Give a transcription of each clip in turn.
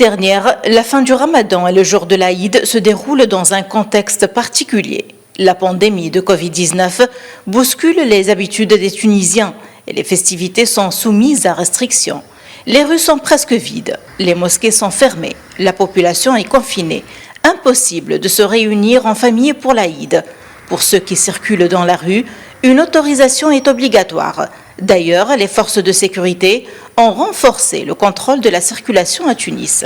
dernière, la fin du Ramadan et le jour de l'Aïd se déroulent dans un contexte particulier. La pandémie de Covid-19 bouscule les habitudes des Tunisiens et les festivités sont soumises à restrictions. Les rues sont presque vides, les mosquées sont fermées, la population est confinée. Impossible de se réunir en famille pour l'Aïd. Pour ceux qui circulent dans la rue, une autorisation est obligatoire. D'ailleurs, les forces de sécurité ont renforcé le contrôle de la circulation à Tunis.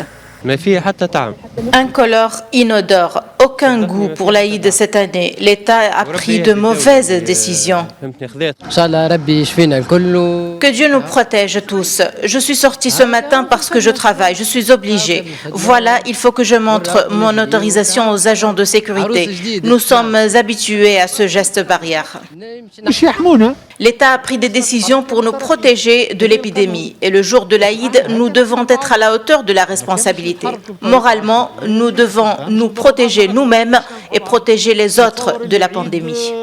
Incolore, inodore, aucun goût pour l'Aïd cette année. L'État a pris de mauvaises décisions. Que Dieu nous protège tous. Je suis sortie ce matin parce que je travaille, je suis obligée. Voilà, il faut que je montre mon autorisation aux agents de sécurité. Nous sommes habitués à ce geste barrière. L'État a pris des décisions pour nous protéger de l'épidémie. Et le jour de l'Aïd, nous devons être à la hauteur de la responsabilité. Moralement, nous devons nous protéger nous-mêmes et protéger les autres de la pandémie.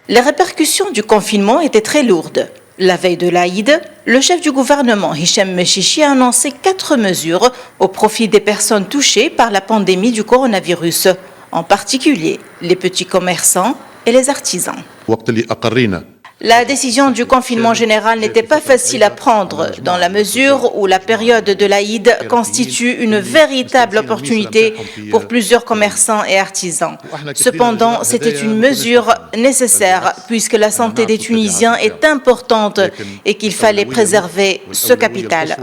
Les répercussions du confinement étaient très lourdes. La veille de l'Aïd, le chef du gouvernement, Hicham Mechichi, a annoncé 4 mesures au profit des personnes touchées par la pandémie du coronavirus, en particulier les petits commerçants et les artisans. La décision du confinement général n'était pas facile à prendre dans la mesure où la période de l'Aïd constitue une véritable opportunité pour plusieurs commerçants et artisans. Cependant, c'était une mesure nécessaire puisque la santé des Tunisiens est importante et qu'il fallait préserver ce capital.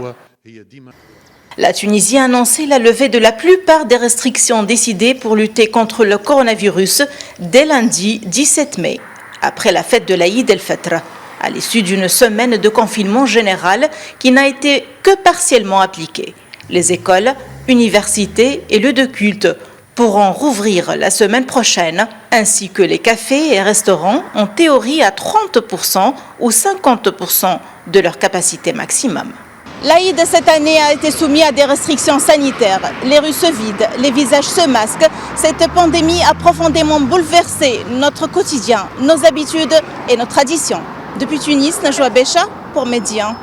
La Tunisie a annoncé la levée de la plupart des restrictions décidées pour lutter contre le coronavirus dès lundi 17 mai. Après la fête de l'Aïd el-Fitr, à l'issue d'une semaine de confinement général qui n'a été que partiellement appliquée. Les écoles, universités et lieux de culte pourront rouvrir la semaine prochaine, ainsi que les cafés et restaurants en théorie à 30% ou 50% de leur capacité maximum. L'Aïd cette année a été soumis à des restrictions sanitaires. Les rues se vident, les visages se masquent. Cette pandémie a profondément bouleversé notre quotidien, nos habitudes et nos traditions. Depuis Tunis, Najwa Becha pour Médian.